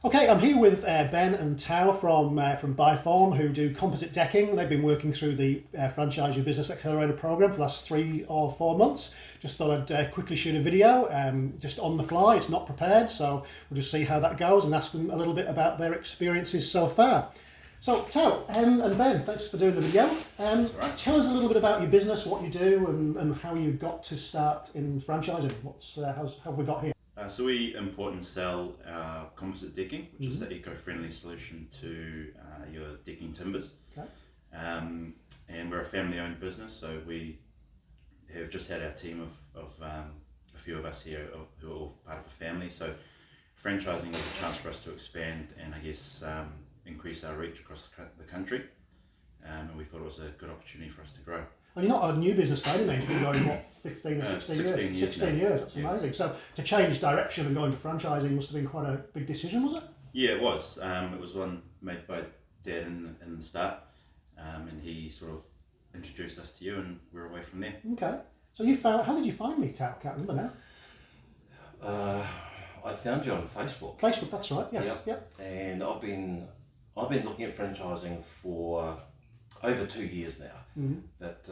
Okay, I'm here with Ben and Tao from BiForm, who do composite decking. They've been working through the Franchise Your Business Accelerator program for the last 3 or 4 months. Just thought I'd quickly shoot a video, just on the fly. It's not prepared, so we'll just see how that goes and ask them a little bit about their experiences so far. So, Tao and Ben, thanks for doing the video. Right. Tell us a little bit about your business, what you do, and how you got to start in franchising. How have we got here? So we import and sell our composite decking, which is the eco-friendly solution to your decking timbers. Okay. And we're a family-owned business, so we have just had our team of a few of us here who are all part of a family. So franchising is a chance for us to expand and I guess increase our reach across the country. And we thought it was a good opportunity for us to grow. And you're not a new business by any means, you've been going, what, 15 or 16 years? 16 years 16 now. years, that's amazing. So to change direction and go into franchising must have been quite a big decision, was it? Yeah, it was. It was one made by Dad in the start, and he sort of introduced us to you and we're away from there. Okay. So how did you find me, Tao? Can't remember now. I found you on Facebook. Facebook, that's right, yes. Yep. And I've been looking at franchising for over 2 years now, but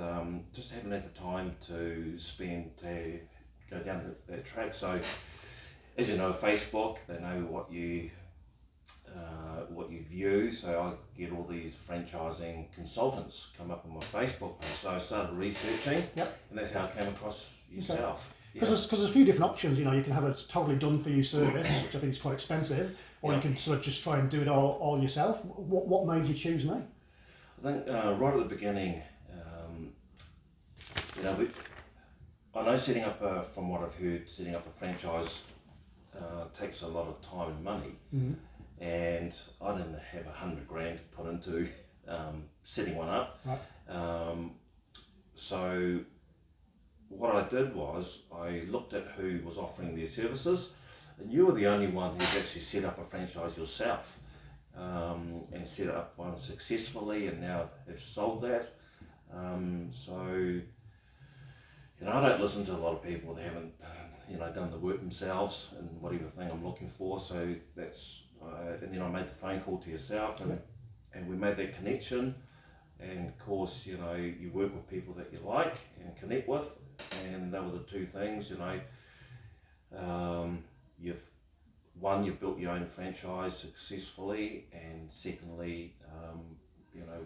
just haven't had the time to go down that track. So, as you know, Facebook, they know what you view. So I get all these franchising consultants come up on my Facebook page. So I started researching, and that's how I came across yourself. Because there's a few different options. You know, you can have a totally done for you service, which I think is quite expensive, or you can sort of just try and do it all yourself. What made you choose me? I think right at the beginning, I know setting up from what I've heard, setting up a franchise takes a lot of time and money, and I didn't have $100,000 to put into setting one up. Right. So what I did was I looked at who was offering their services, and you were the only one who's actually set up a franchise yourself. And set up one successfully, and now have sold that. I don't listen to a lot of people that haven't, done the work themselves and whatever thing I'm looking for. So that's, and then I made the phone call to yourself, and we made that connection. And of course, you work with people that you like and connect with, and they were the two things. You've built your own franchise successfully, and secondly,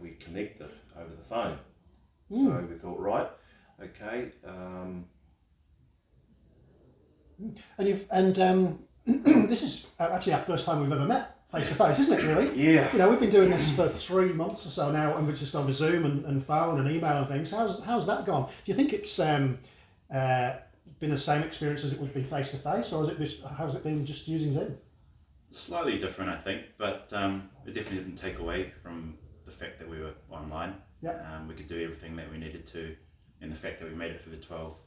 we connected over the phone. So we thought, right, okay. This is actually our first time we've ever met face to face, isn't it? Really? Yeah. We've been doing this for 3 months or so now, and we're just over Zoom and phone and email and things. How's that gone? Do you think it's been the same experience as it would be face to face, or how's it been just using Zoom? Slightly different, I think, but it definitely didn't take away from the fact that we were online. We could do everything that we needed to, and the fact that we made it through the 12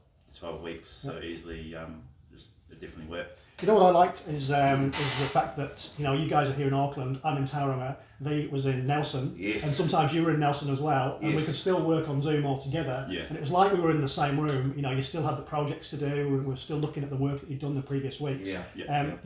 weeks so easily, it definitely worked. You know what I liked is the fact that you guys are here in Auckland, I'm in Tauranga, they was in Nelson, yes, and sometimes you were in Nelson as well, and yes, we could still work on Zoom all together. Yeah. And it was like we were in the same room. You still had the projects to do, and we were still looking at the work that you'd done the previous weeks. And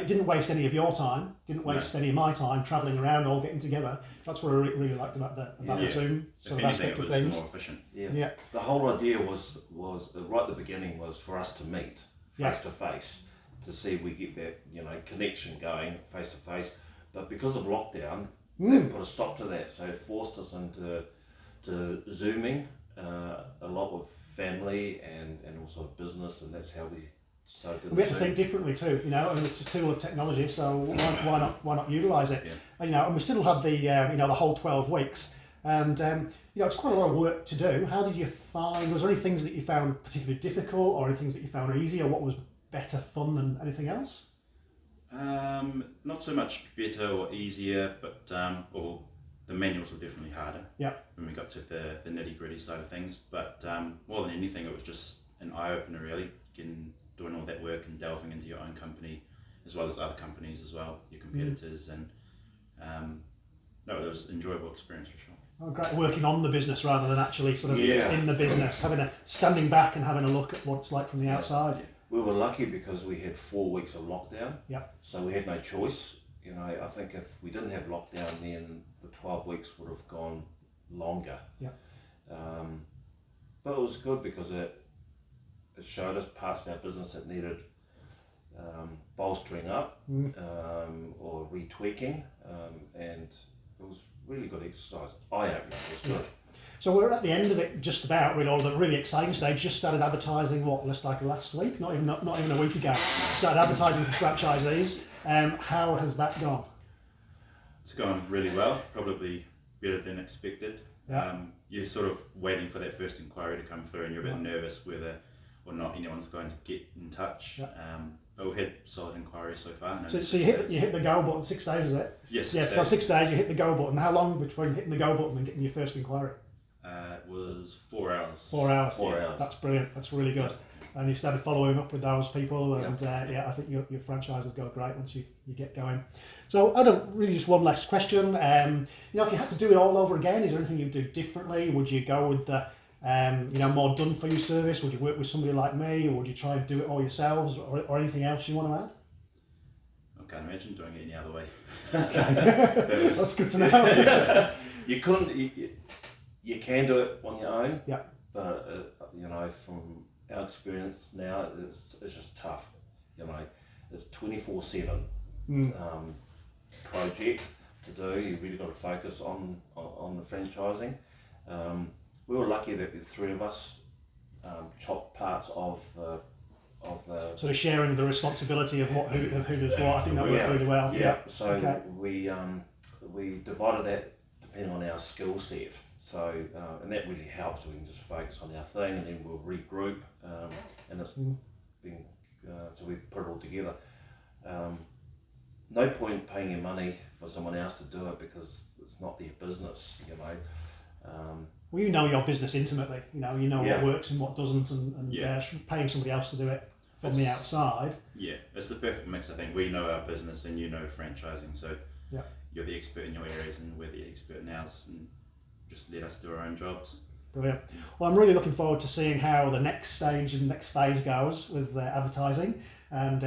it didn't waste any of your time, didn't waste any of my time travelling around, all getting together. That's what I really liked about the Zoom sort of aspect of things. More efficient. Yeah. The whole idea was right at the beginning was for us to meet face to face, to see if we get that connection going face to face. But because of lockdown, they put a stop to that. So it forced us into Zooming a lot with family and also business, and that's how we. We have to think differently too, and it's a tool of technology, so why not utilise it? Yeah. And we still have the the whole 12 weeks, and it's quite a lot of work to do. How did you find? Was there any things that you found particularly difficult, or any things that you found easy, or what was better fun than anything else? Not so much better or easier, but the manuals were definitely harder. Yeah. When we got to the nitty gritty side of things, but more than anything, it was just an eye opener, really. Doing all that work and delving into your own company as well as other companies as well, your competitors, and it was an enjoyable experience for sure. Oh, great. Working on the business rather than actually sort of in the business, standing back and having a look at what it's like from the outside. We were lucky because we had 4 weeks of lockdown, so we had no choice. you know, I think if we didn't have lockdown, then the 12 weeks would have gone longer. Yeah. But it was good because it showed us parts of our business that needed bolstering up or retweaking, and it was really good exercise. Eye-opening, it was good. So we're at the end of it, just about. We're all the really exciting stage. Just started advertising last week, not even a week ago. Started advertising for franchisees. How has that gone? It's gone really well, probably better than expected. Yeah. You're sort of waiting for that first inquiry to come through, and you're a bit nervous whether or not anyone's going to get in touch. Yeah. But we've had solid inquiries so far. So you hit the go button 6 days, is it? Yes. Yes. So 6 days you hit the go button. How long between hitting the go button and getting your first inquiry? It was 4 hours. 4 hours. 4 hours. That's brilliant. That's really good. And you started following up with those people, and I think your franchise will go great once you get going. So I don't really just one last question. If you had to do it all over again, is there anything you'd do differently? Would you go with the more done for you service? Would you work with somebody like me, or would you try and do it all yourselves, or anything else you want to add? I can't imagine doing it any other way. That's good to know. You couldn't. You can do it on your own. Yeah. But from our experience now, it's just tough. It's 24/7 project to do. You've really got to focus on the franchising. We were lucky that the three of us chopped parts of the sort of sharing the responsibility of who does what. I think that worked really well. Yeah. So we divided that depending on our skill set. So and that really helps. We can just focus on our thing, and then we'll regroup. And it's been so we put it all together. No point paying your money for someone else to do it because it's not their business. Well, you know your business intimately. You know what works and what doesn't, and paying somebody else to do it from the outside. Yeah, it's the perfect mix. I think we know our business and you know franchising, so you're the expert in your areas and we're the expert in ours, and just let us do our own jobs. Brilliant. Well, I'm really looking forward to seeing how the next stage and next phase goes with advertising and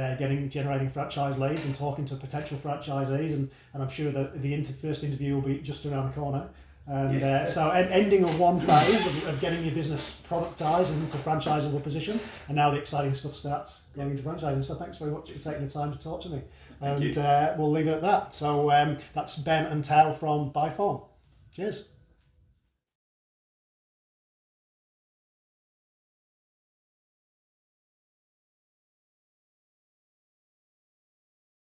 generating franchise leads and talking to potential franchisees, and I'm sure that the first interview will be just around the corner. And so ending of one phase of getting your business productised and into franchisable position, and now the exciting stuff starts going into franchising. So thanks very much for taking the time to talk to me. And we'll leave it at that. So that's Ben and Tao from BiForm. Cheers.